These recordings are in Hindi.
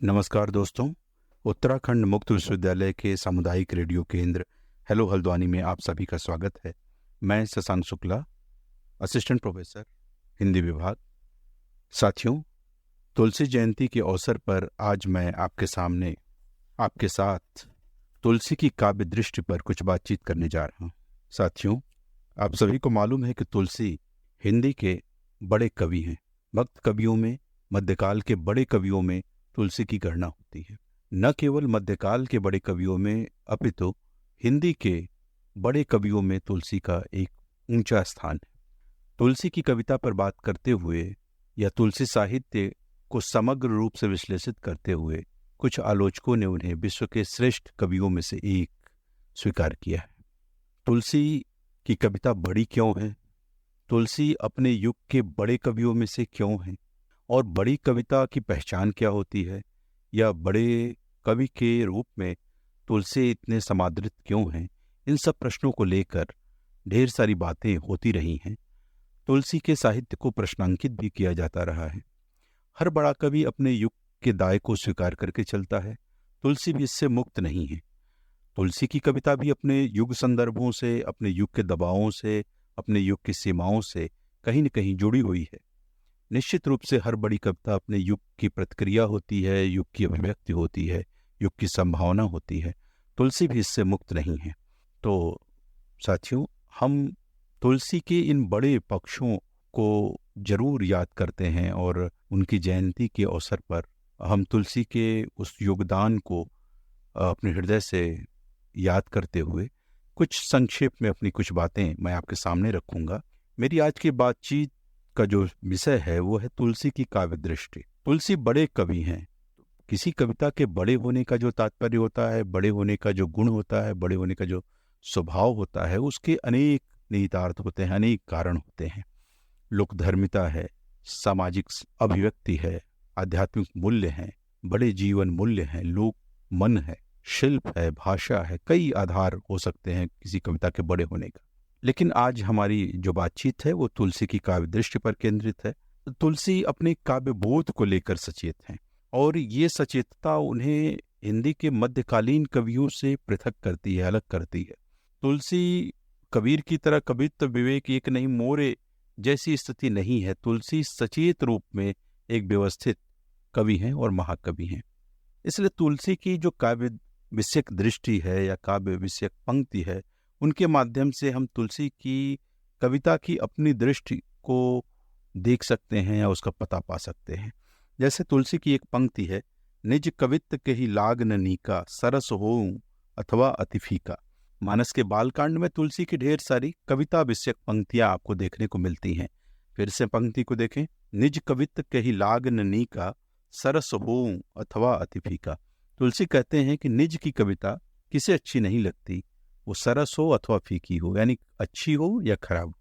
नमस्कार दोस्तों। उत्तराखंड मुक्त विश्वविद्यालय के सामुदायिक रेडियो केंद्र हेलो हल्द्वानी में आप सभी का स्वागत है। मैं शशांक शुक्ला, असिस्टेंट प्रोफेसर, हिंदी विभाग। साथियों, तुलसी जयंती के अवसर पर आज मैं आपके सामने आपके साथ तुलसी की काव्य दृष्टि पर कुछ बातचीत करने जा रहा हूँ। साथियों, आप सभी को मालूम है कि तुलसी हिंदी के बड़े कवि हैं। भक्त कवियों में, मध्यकाल के बड़े कवियों में तुलसी की गणना होती है। न केवल मध्यकाल के बड़े कवियों में अपितु हिंदी के बड़े कवियों में तुलसी का एक ऊंचा स्थान है। तुलसी की कविता पर बात करते हुए या तुलसी साहित्य को समग्र रूप से विश्लेषित करते हुए कुछ आलोचकों ने उन्हें विश्व के श्रेष्ठ कवियों में से एक स्वीकार किया है। तुलसी की कविता बड़ी क्यों है? तुलसी अपने युग के बड़े कवियों में से क्यों है? और बड़ी कविता की पहचान क्या होती है? या बड़े कवि के रूप में तुलसी इतने समादृत क्यों हैं? इन सब प्रश्नों को लेकर ढेर सारी बातें होती रही हैं। तुलसी के साहित्य को प्रश्नांकित भी किया जाता रहा है। हर बड़ा कवि अपने युग के दाय को स्वीकार करके चलता है। तुलसी भी इससे मुक्त नहीं है। तुलसी की कविता भी अपने युग संदर्भों से, अपने युग के दबावों से, अपने युग की सीमाओं से कहीं न कहीं जुड़ी हुई है। निश्चित रूप से हर बड़ी कविता अपने युग की प्रतिक्रिया होती है, युग की अभिव्यक्ति होती है, युग की संभावना होती है। तुलसी भी इससे मुक्त नहीं है। तो साथियों, हम तुलसी के इन बड़े पक्षों को जरूर याद करते हैं और उनकी जयंती के अवसर पर हम तुलसी के उस योगदान को अपने हृदय से याद करते हुए कुछ संक्षेप में अपनी कुछ बातें मैं आपके सामने रखूंगा। मेरी आज की बातचीत का जो विषय है वो है तुलसी की काव्य दृष्टि। तुलसी बड़े कवि हैं। किसी कविता के बड़े होने का जो तात्पर्य होता है, बड़े होने का जो गुण होता है, बड़े होने का जो स्वभाव होता है, उसके अनेक निहितार्थ होते हैं, अनेक कारण होते हैं। लोकधर्मिता है, सामाजिक अभिव्यक्ति है, आध्यात्मिक मूल्य हैं, बड़े जीवन मूल्य हैं, लोक मन है, शिल्प है, भाषा है, कई आधार हो सकते हैं किसी कविता के बड़े होने का। लेकिन आज हमारी जो बातचीत है वो तुलसी की काव्य दृष्टि पर केंद्रित है। तुलसी अपने काव्य बोध को लेकर सचेत हैं और ये सचेतता उन्हें हिंदी के मध्यकालीन कवियों से पृथक करती है, अलग करती है। तुलसी कबीर की तरह कवित्व विवेक एक नहीं मोरे जैसी स्थिति नहीं है। तुलसी सचेत रूप में एक व्यवस्थित कवि हैं और महाकवि हैं। इसलिए तुलसी की जो काव्य विषयक दृष्टि है या काव्य विषयक पंक्ति है, उनके माध्यम से हम तुलसी की कविता की अपनी दृष्टि को देख सकते हैं या उसका पता पा सकते हैं। जैसे तुलसी की एक पंक्ति है, निज कवित्व के ही लाग न नीका, सरस होऊं अथवा अति फीका। मानस के बालकांड में तुलसी की ढेर सारी कविता विषयक पंक्तियां आपको देखने को मिलती हैं। फिर से पंक्ति को देखें, निज कवित्व के ही लाग न नीका, सरस होऊं अथवा अति फीका। तुलसी कहते हैं कि निज की कविता किसे अच्छी नहीं लगती, वो सरस हो अथवा फीकी हो, यानी अच्छी हो या खराब हो।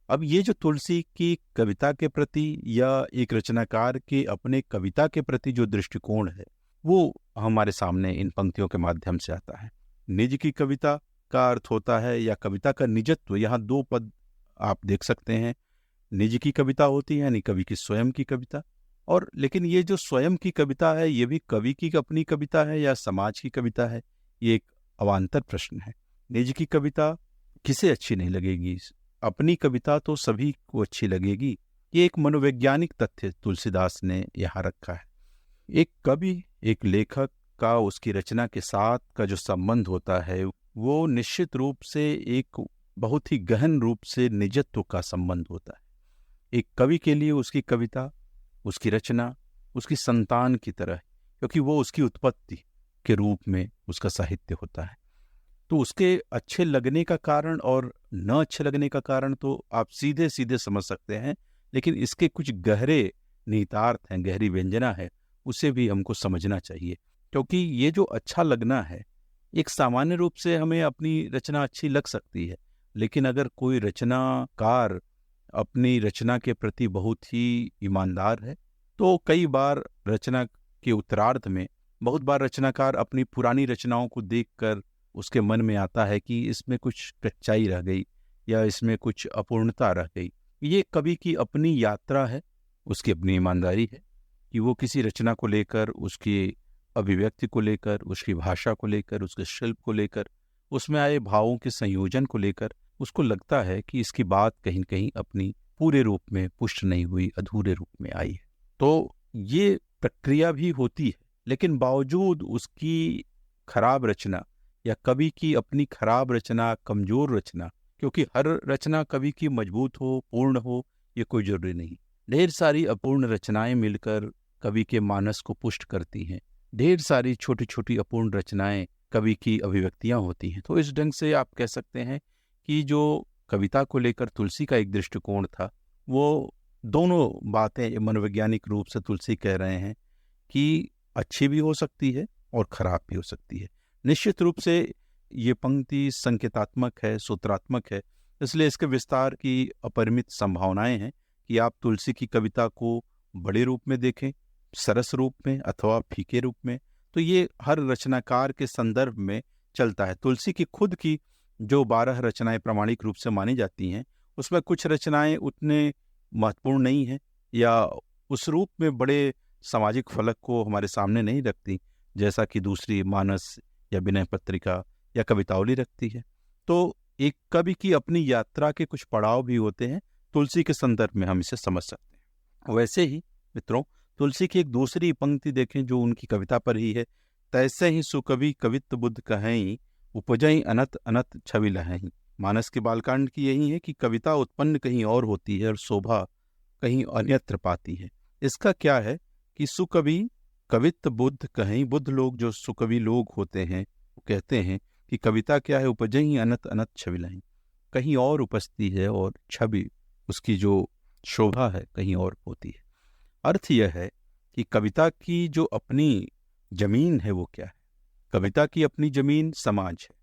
अब ये जो तुलसी की कविता के प्रति या एक रचनाकार के अपने कविता के प्रति जो दृष्टिकोण है वो हमारे सामने इन पंक्तियों के माध्यम से आता है। निज की कविता का अर्थ होता है या कविता का निजत्व। यहाँ दो पद आप देख सकते हैं। निज की कविता होती है यानी कवि की स्वयं की कविता, और लेकिन ये जो स्वयं की कविता है ये भी कवि की अपनी कविता है या समाज की कविता है, ये एक अवान्तर प्रश्न है। निज की कविता किसे अच्छी नहीं लगेगी? अपनी कविता तो सभी को अच्छी लगेगी। ये एक मनोवैज्ञानिक तथ्य तुलसीदास ने यहाँ रखा है। एक कवि, एक लेखक का उसकी रचना के साथ का जो संबंध होता है वो निश्चित रूप से एक बहुत ही गहन रूप से निजत्व का संबंध होता है। एक कवि के लिए उसकी कविता, उसकी रचना उसकी संतान की तरह है, क्योंकि वो उसकी उत्पत्ति के रूप में उसका साहित्य होता है। तो उसके अच्छे लगने का कारण और न अच्छे लगने का कारण तो आप सीधे सीधे समझ सकते हैं, लेकिन इसके कुछ गहरे निहितार्थ हैं, गहरी व्यंजना है, उसे भी हमको समझना चाहिए। क्योंकि ये जो अच्छा लगना है, एक सामान्य रूप से हमें अपनी रचना अच्छी लग सकती है, लेकिन अगर कोई रचनाकार अपनी रचना के प्रति बहुत ही ईमानदार है तो कई बार रचना के उत्तरार्ध में बहुत बार रचनाकार अपनी पुरानी रचनाओं को देखकर उसके मन में आता है कि इसमें कुछ कच्चाई रह गई या इसमें कुछ अपूर्णता रह गई। ये कवि की अपनी यात्रा है, उसकी अपनी ईमानदारी है। कि वो किसी रचना को लेकर, उसकी अभिव्यक्ति को लेकर, उसकी भाषा को लेकर, उसके शिल्प को लेकर, उसमें आए भावों के संयोजन को लेकर उसको लगता है कि इसकी बात कहीं न कहीं अपनी पूरे रूप में पुष्ट नहीं हुई, अधूरे रूप में आई है। तो ये प्रक्रिया भी होती है, लेकिन बावजूद उसकी खराब रचना या कवि की अपनी खराब रचना, कमजोर रचना, क्योंकि हर रचना कवि की मजबूत हो, पूर्ण हो, ये कोई जरूरी नहीं। ढेर सारी अपूर्ण रचनाएं मिलकर कवि के मानस को पुष्ट करती हैं। ढेर सारी छोटी छोटी अपूर्ण रचनाएं कवि की अभिव्यक्तियां होती हैं। तो इस ढंग से आप कह सकते हैं कि जो कविता को लेकर तुलसी का एक दृष्टिकोण था, वो दोनों बातें मनोवैज्ञानिक रूप से तुलसी कह रहे हैं कि अच्छी भी हो सकती है और खराब भी हो सकती है। निश्चित रूप से ये पंक्ति संकेतात्मक है, सूत्रात्मक है, इसलिए इसके विस्तार की अपरिमित संभावनाएं हैं कि आप तुलसी की कविता को बड़े रूप में देखें, सरस रूप में अथवा फीके रूप में। तो ये हर रचनाकार के संदर्भ में चलता है। तुलसी की खुद की जो 12 रचनाएं प्रामाणिक रूप से मानी जाती हैं, उसमें कुछ रचनाएं उतने महत्वपूर्ण नहीं हैं या उस रूप में बड़े सामाजिक फलक को हमारे सामने नहीं रखती, जैसा कि दूसरी मानस या विनय पत्रिका या कवितावली रखती है। तो एक कवि की अपनी यात्रा के कुछ पड़ाव भी होते हैं, तुलसी के संदर्भ में हम इसे समझ सकते हैं। वैसे ही मित्रों, तुलसी की एक दूसरी पंक्ति देखें जो उनकी कविता पर ही है। तैसे ही सुकवि कवित्व बुद्ध कहें, उपजई अनत अनत छवि लहें। मानस के बालकांड की यही है कि कविता उत्पन्न कहीं और होती है और शोभा कहीं अन्यत्र पाती है। इसका क्या है कि सुकवि कवित्व बुद्ध कहें, बुद्ध लोग जो सुकवि लोग होते हैं वो कहते हैं कि कविता क्या है, उपजई अनत अनत छवि लहें, कहीं और उपजती है और छवि उसकी जो शोभा है कहीं और होती है। अर्थ यह है कि कविता की जो अपनी जमीन है वो क्या है? कविता की अपनी जमीन समाज है।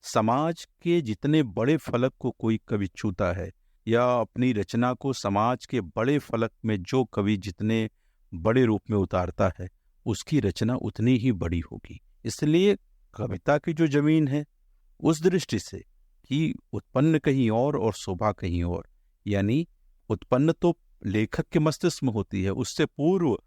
समाज के जितने बड़े फलक को कोई कवि छूता है या अपनी रचना को समाज के बड़े फलक में जो कवि जितने बड़े रूप में उतारता है, उसकी रचना उतनी ही बड़ी होगी। इसलिए कविता की जो जमीन है उस दृष्टि से कि उत्पन्न कहीं और शोभा कहीं और, यानी उत्पन्न तो लेखक के मस्तिष्क में होती है, उससे पूर्व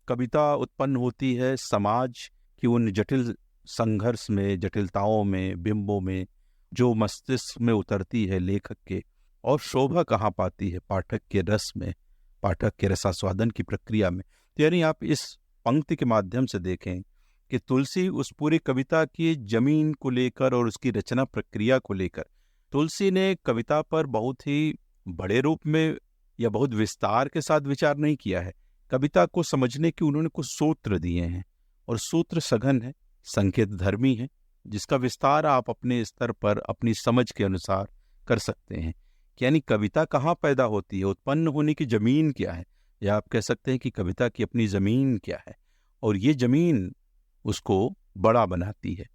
कविता उत्पन्न होती है समाज की उन जटिल संघर्ष में, जटिलताओं में, बिंबों में, जो मस्तिष्क में उतरती है लेखक के, और शोभा कहाँ पाती है? पाठक के रस में, पाठक के रसास्वादन की प्रक्रिया में। तो यानी आप इस पंक्ति के माध्यम से देखें कि तुलसी उस पूरी कविता की जमीन को लेकर और उसकी रचना प्रक्रिया को लेकर, तुलसी ने कविता पर बहुत ही बड़े रूप में या बहुत विस्तार के साथ विचार नहीं किया है। कविता को समझने के उन्होंने कुछ सूत्र दिए हैं और सूत्र सघन है, संकेत धर्मी है, जिसका विस्तार आप अपने स्तर पर अपनी समझ के अनुसार कर सकते हैं। यानी कविता कहाँ पैदा होती है, उत्पन्न होने की जमीन क्या है, या आप कह सकते हैं कि कविता की अपनी जमीन क्या है, और ये जमीन उसको बड़ा बनाती है।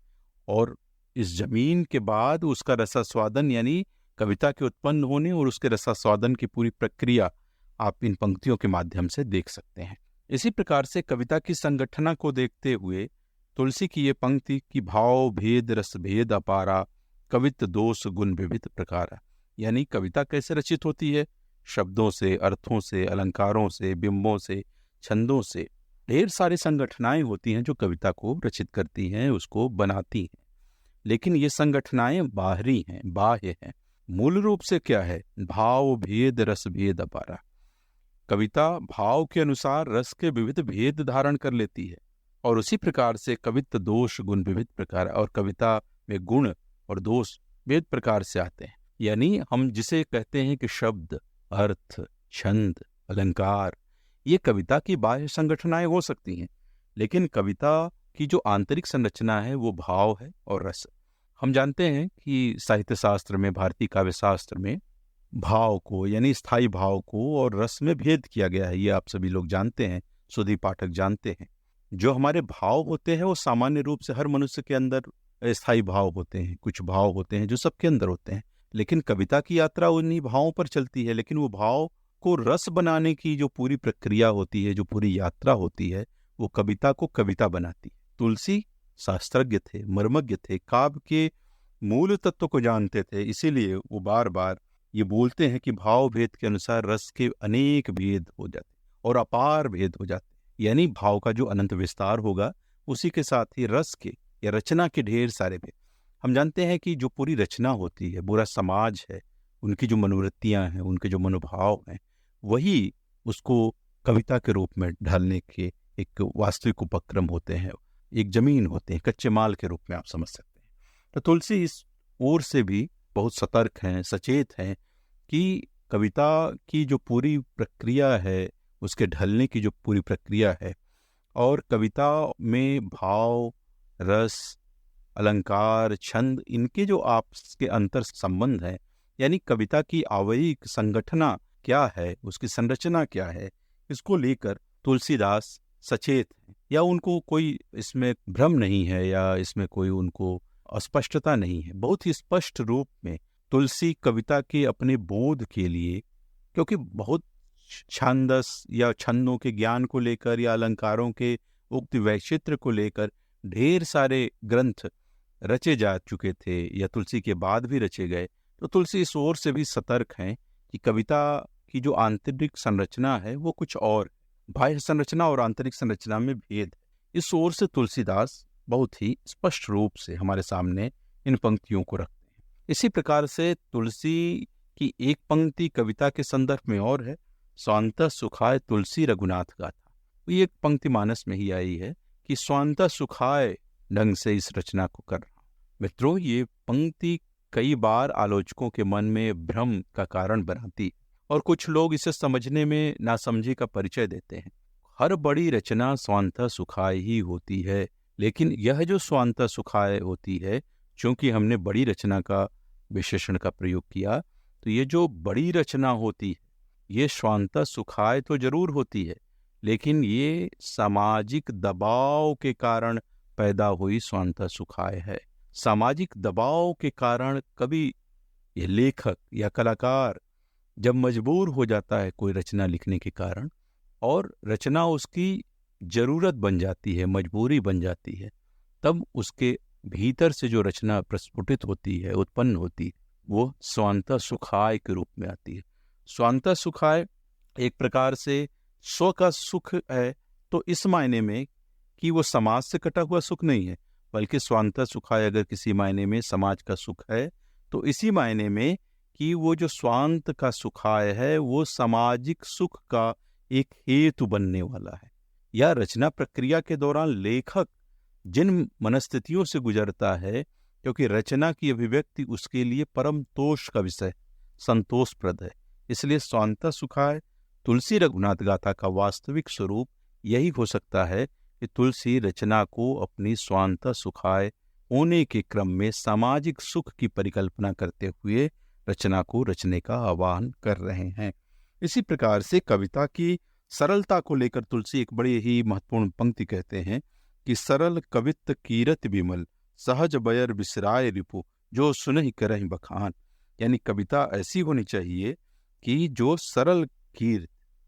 और इस जमीन के बाद उसका रसास्वादन, यानी कविता के उत्पन्न होने और उसके रसास्वादन की पूरी प्रक्रिया आप इन पंक्तियों के माध्यम से देख सकते हैं। इसी प्रकार से कविता की संगठना को देखते हुए तुलसी की ये पंक्ति की भाव भेद रस भेद अपारा, कवित्व दोष गुण विविध प्रकारा, यानी कविता कैसे रचित होती है? शब्दों से, अर्थों से, अलंकारों से, बिंबों से, छंदों से। ढेर सारी संगठनाएं होती हैं जो कविता को रचित करती हैं, उसको बनाती हैं। लेकिन ये संगठनाएं बाहरी हैं, बाह्य हैं। मूल रूप से क्या है? भाव भेद रस भेद अपारा। कविता भाव के अनुसार रस के विविध भेद धारण कर लेती है, और उसी प्रकार से कवित्व दोष गुण विविध प्रकार, और कविता में गुण और दोष विविध प्रकार से आते हैं। यानी हम जिसे कहते हैं कि शब्द, अर्थ, छंद, अलंकार, ये कविता की बाह्य संगठनाएं हो सकती हैं, लेकिन कविता की जो आंतरिक संरचना है वो भाव है और रस। हम जानते हैं कि साहित्य शास्त्र में, भारतीय काव्य शास्त्र में भाव को, यानी स्थायी भाव को और रस में भेद किया गया है। ये आप सभी लोग जानते हैं, सुधी पाठक जानते हैं। जो हमारे भाव होते हैं वो सामान्य रूप से हर मनुष्य के अंदर स्थायी भाव होते हैं, कुछ भाव होते हैं जो सबके अंदर होते हैं, लेकिन कविता की यात्रा उन्हीं भावों पर चलती है। लेकिन वो भाव को रस बनाने की जो पूरी प्रक्रिया होती है, जो पूरी यात्रा होती है, वो कविता को कविता बनाती है। तुलसी शास्त्रज्ञ थे, मर्मज्ञ थे, काव्य के मूल तत्व को जानते थे, इसीलिए वो बार बार ये बोलते हैं कि भाव भेद के अनुसार रस के अनेक भेद हो जाते और अपार भेद हो जाते। यानी भाव का जो अनंत विस्तार होगा, उसी के साथ ही रस के या रचना के ढेर सारे भेद। हम जानते हैं कि जो पूरी रचना होती है, पूरा समाज है, उनकी जो मनोवृत्तियां हैं, उनके जो मनोभाव हैं, वही उसको कविता के रूप में ढालने के एक वास्तविक उपक्रम होते हैं, एक जमीन होते हैं, कच्चे माल के रूप में आप समझ सकते हैं। तो तुलसी इस ओर से भी बहुत सतर्क हैं, सचेत हैं कि कविता की जो पूरी प्रक्रिया है, उसके ढलने की जो पूरी प्रक्रिया है, और कविता में भाव, रस, अलंकार, छंद, इनके जो आपस के अंतर संबंध है, यानी कविता की आवयिक संगठना क्या है, उसकी संरचना क्या है, इसको लेकर तुलसीदास सचेत हैं, या उनको कोई इसमें भ्रम नहीं है, या इसमें कोई उनको अस्पष्टता नहीं है। बहुत ही स्पष्ट रूप में तुलसी कविता के अपने बोध के लिए, क्योंकि बहुत छांदस या छंदों के ज्ञान को लेकर या अलंकारों के उक्त वैचित्र को लेकर ढेर सारे ग्रंथ रचे जा चुके थे, या तुलसी के बाद भी रचे गए, तो तुलसी इस ओर से भी सतर्क हैं कि कविता की जो आंतरिक संरचना है वो कुछ और, बाह्य संरचना और आंतरिक संरचना में भेद है। इस ओर से तुलसीदास बहुत ही स्पष्ट रूप से हमारे सामने इन पंक्तियों को रखते हैं। इसी प्रकार से तुलसी की एक पंक्ति कविता के संदर्भ में और है, स्वांतः सुखाय तुलसी रघुनाथ गाथा। ये एक पंक्ति मानस में ही आई है कि स्वांतः सुखाय ढंग से इस रचना को कर रहा हूं। मित्रों, ये पंक्ति कई बार आलोचकों के मन में भ्रम का कारण बनाती, और कुछ लोग इसे समझने में नासमझी का परिचय देते हैं। हर बड़ी रचना स्वांतः सुखाय ही होती है, लेकिन यह जो स्वांतः सुखाय होती है, चूंकि हमने बड़ी रचना का विशेषण का प्रयोग किया, तो ये जो बड़ी रचना होती है, ये स्वांतः सुखाय तो जरूर होती है, लेकिन ये सामाजिक दबाव के कारण पैदा हुई स्वांतः सुखाय है। सामाजिक दबाव के कारण कभी ये लेखक या कलाकार जब मजबूर हो जाता है कोई रचना लिखने के कारण, और रचना उसकी जरूरत बन जाती है, मजबूरी बन जाती है, तब उसके भीतर से जो रचना प्रस्फुटित होती है, उत्पन्न होती है, वो स्वांतः सुखाय के रूप में आती है। स्वांतः सुखाय एक प्रकार से स्व का सुख है, तो इस मायने में कि वो समाज से कटा हुआ सुख नहीं है, बल्कि स्वांतः सुखाय अगर किसी मायने में समाज का सुख है, तो इसी मायने में कि वो जो स्वांत का सुखाय है, वो सामाजिक सुख का एक हेतु बनने वाला है। या रचना प्रक्रिया के दौरान लेखक जिन मनस्थितियों से गुजरता है, क्योंकि रचना की अभिव्यक्ति उसके लिए परम तोष का विषय, संतोषप्रद है, इसलिए स्वांतः सुखाय तुलसी रघुनाथ गाथा का वास्तविक स्वरूप यही हो सकता है कि तुलसी रचना को अपनी स्वांतः सुखाय होने के क्रम में सामाजिक सुख की परिकल्पना करते हुए रचना को रचने का आह्वान कर रहे हैं। इसी प्रकार से कविता की सरलता को लेकर तुलसी एक बड़ी ही महत्वपूर्ण पंक्ति कहते हैं कि सरल कवित कीरत विमल सहज बयर बिसराय रिपु जो सुनहि करहि बखान। यानी कविता ऐसी होनी चाहिए कि जो सरल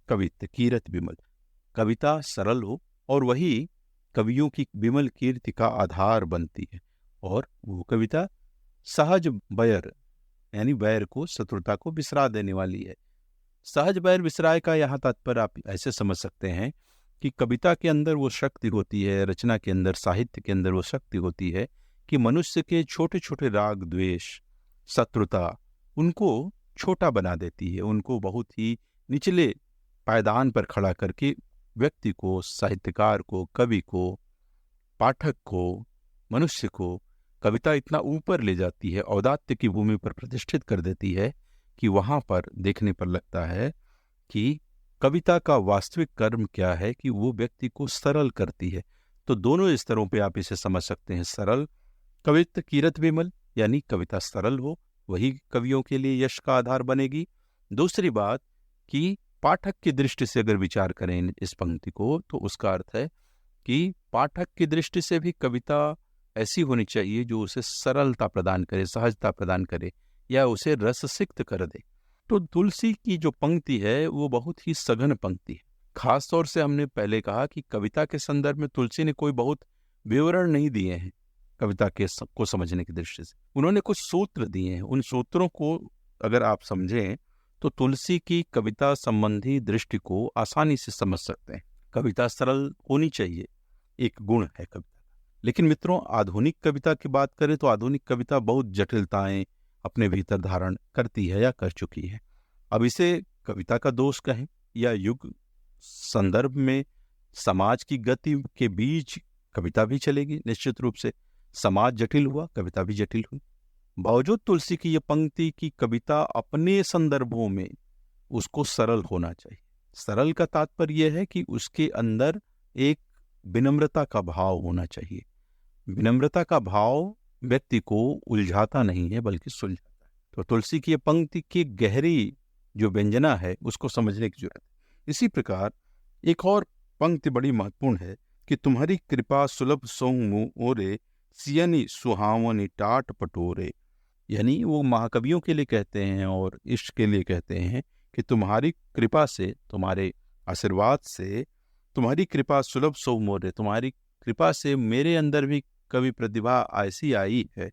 कवित कीरत विमल, कविता सरल हो और वही कवियों की विमल कीर्ति का आधार बनती है, और वो कविता सहज बैर यानी बैर को, शत्रुता को बिसरा देने वाली है। सहज बैर बिसराय का यहाँ तात्पर्य आप ऐसे समझ सकते हैं कि कविता के अंदर वो शक्ति होती है, रचना के अंदर, साहित्य के अंदर वो शक्ति होती है कि मनुष्य के छोटे छोटे राग द्वेष, शत्रुता, उनको छोटा बना देती है, उनको बहुत ही निचले पायदान पर खड़ा करके व्यक्ति को, साहित्यकार को, कवि को, पाठक को, मनुष्य को कविता इतना ऊपर ले जाती है, औदात्य की भूमि पर प्रतिष्ठित कर देती है कि वहां पर देखने पर लगता है कि कविता का वास्तविक कर्म क्या है कि वो व्यक्ति को सरल करती है। तो दोनों स्तरों पे आप इसे समझ सकते हैं। सरल कवित कीरत विमल, यानी कविता सरल हो, वही कवियों के लिए यश का आधार बनेगी। दूसरी बात कि पाठक की दृष्टि से अगर विचार करें इस पंक्ति को, तो उसका अर्थ है कि पाठक की दृष्टि से भी कविता ऐसी होनी चाहिए जो उसे सरलता प्रदान करे, सहजता प्रदान करे, या उसे रससिक्त कर दे। तो तुलसी की जो पंक्ति है वो बहुत ही सघन पंक्ति है। खास तौर से हमने पहले कहा कि कविता के संदर्भ में तुलसी ने कोई बहुत विवरण नहीं दिए हैं कविता के को समझने की दृष्टि से, उन्होंने कुछ सूत्र दिए हैं। उन सूत्रों को अगर आप समझें तो तुलसी की कविता संबंधी दृष्टि को आसानी से समझ सकते हैं। कविता सरल होनी चाहिए, एक गुण है कविता। लेकिन मित्रों, आधुनिक कविता की बात करें तो आधुनिक कविता बहुत जटिलताएं अपने भीतर धारण करती है या कर चुकी है। अब इसे कविता का दोष कहें या युग संदर्भ में समाज की गति के बीच कविता भी चलेगी। निश्चित रूप से समाज जटिल हुआ, कविता भी जटिल हुई। बावजूद तुलसी की ये पंक्ति की कविता अपने संदर्भों में उसको सरल होना चाहिए। सरल का तात्पर्य यह है कि उसके अंदर एक विनम्रता का भाव होना चाहिए। विनम्रता का भाव व्यक्ति को उलझाता नहीं है बल्कि सुलझाता है। तो तुलसी की ये पंक्ति की गहरी जो व्यंजना है उसको समझने की जरूरत है। इसी प्रकार एक और पंक्ति बड़ी महत्वपूर्ण है कि तुम्हारी कृपा सुलभ सोंग ओरे सियनी सुहावनी टाट पटोरे। यानी वो महाकवियों के लिए कहते हैं और इष्ट के लिए कहते हैं कि तुम्हारी कृपा से, तुम्हारे आशीर्वाद से, तुम्हारी कृपा सुलभ सोंग मोरे, तुम्हारी कृपा से मेरे अंदर भी कवि प्रतिभा ऐसी आई है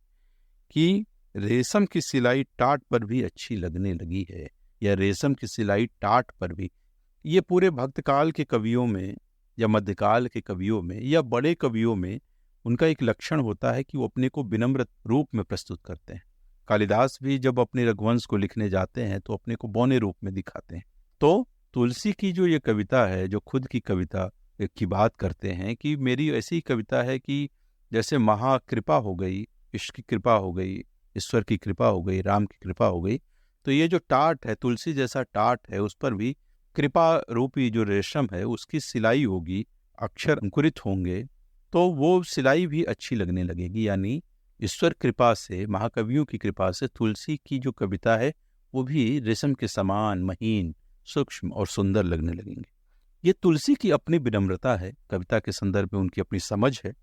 कि रेशम की सिलाई टाट पर भी अच्छी लगने लगी है, या रेशम की सिलाई टाट पर भी। ये पूरे भक्तकाल के कवियों में या मध्यकाल के कवियों में या बड़े कवियों में उनका एक लक्षण होता है कि वो अपने को विनम्र रूप में प्रस्तुत करते हैं। कालिदास भी जब अपने रघुवंश को लिखने जाते हैं तो अपने को बौने रूप में दिखाते हैं। तो तुलसी की जो ये कविता है, जो खुद की कविता की बात करते हैं कि मेरी ऐसी कविता है कि जैसे महाकृपा हो गई, ईश्वर की कृपा हो गई, ईश्वर की कृपा हो गई, राम की कृपा हो गई, तो ये जो टाट है, तुलसी जैसा टाट है, उस पर भी कृपा रूपी जो रेशम है उसकी सिलाई होगी, अक्षर अंकुरित होंगे, तो वो सिलाई भी अच्छी लगने लगेगी। यानी ईश्वर कृपा से, महाकवियों की कृपा से तुलसी की जो कविता है वो भी रेशम के समान महीन, सूक्ष्म और सुंदर लगने लगेंगे। ये तुलसी की अपनी विनम्रता है, कविता के संदर्भ में उनकी अपनी समझ है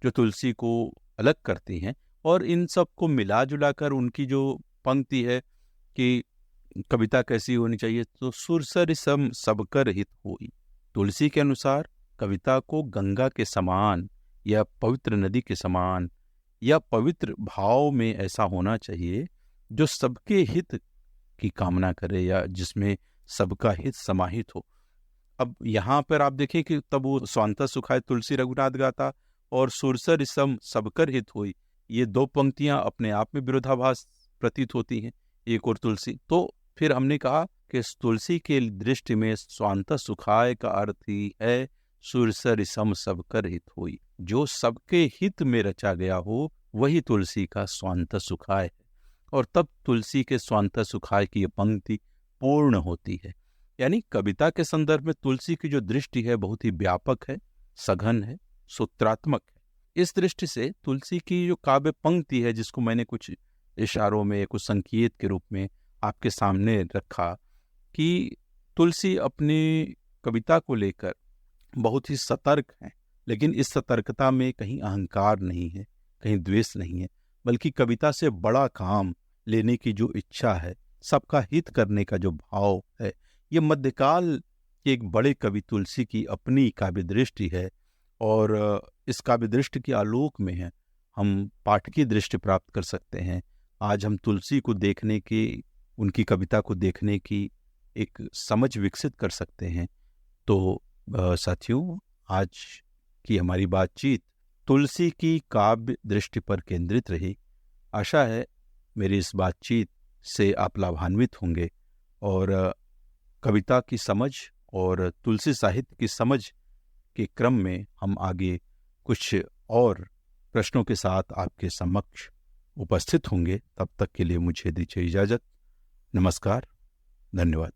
जो तुलसी को अलग करती हैं। और इन सब को मिला जुला कर उनकी जो पंक्ति है कि कविता कैसी होनी चाहिए, तो सुरसर सम सबकर हित होई। तुलसी के अनुसार कविता को गंगा के समान या पवित्र नदी के समान या पवित्र भाव में ऐसा होना चाहिए जो सबके हित की कामना करे या जिसमें सबका हित समाहित हो। अब यहाँ पर आप देखें कि तब वो स्वांतः सुखाय तुलसी रघुनाथ गाता और सुरसर सम सबकर हित होई, ये दो पंक्तियां अपने आप में विरोधाभास प्रतीत होती हैं, एक और तुलसी। तो फिर हमने कहा कि तुलसी के दृष्टि में स्वांतः सुखाय का अर्थ ही है सुरसर सम सबकर हित होई, जो सबके हित में रचा गया हो वही तुलसी का स्वांतः सुखाय है। और तब तुलसी के स्वांतः सुखाय की ये पंक्ति पूर्ण होती है। यानी कविता के संदर्भ में तुलसी की जो दृष्टि है बहुत ही व्यापक है, सघन है, सूत्रात्मक है। इस दृष्टि से तुलसी की जो काव्य पंक्ति है, जिसको मैंने कुछ इशारों में, कुछ संकेत के रूप में आपके सामने रखा, कि तुलसी अपनी कविता को लेकर बहुत ही सतर्क है, लेकिन इस सतर्कता में कहीं अहंकार नहीं है, कहीं द्वेष नहीं है, बल्कि कविता से बड़ा काम लेने की जो इच्छा है, सबका हित करने का जो भाव है, ये मध्यकाल के एक बड़े कवि तुलसी की अपनी काव्य दृष्टि है। और इस काव्य दृष्टि के आलोक में है हम पाठकीय दृष्टि प्राप्त कर सकते हैं। आज हम तुलसी को देखने की, उनकी कविता को देखने की एक समझ विकसित कर सकते हैं। तो साथियों, आज की हमारी बातचीत तुलसी की काव्य दृष्टि पर केंद्रित रही। आशा है मेरी इस बातचीत से आप लाभान्वित होंगे और कविता की समझ और तुलसी साहित्य की समझ के क्रम में हम आगे कुछ और प्रश्नों के साथ आपके समक्ष उपस्थित होंगे। तब तक के लिए मुझे दीजिए इजाज़त। नमस्कार, धन्यवाद।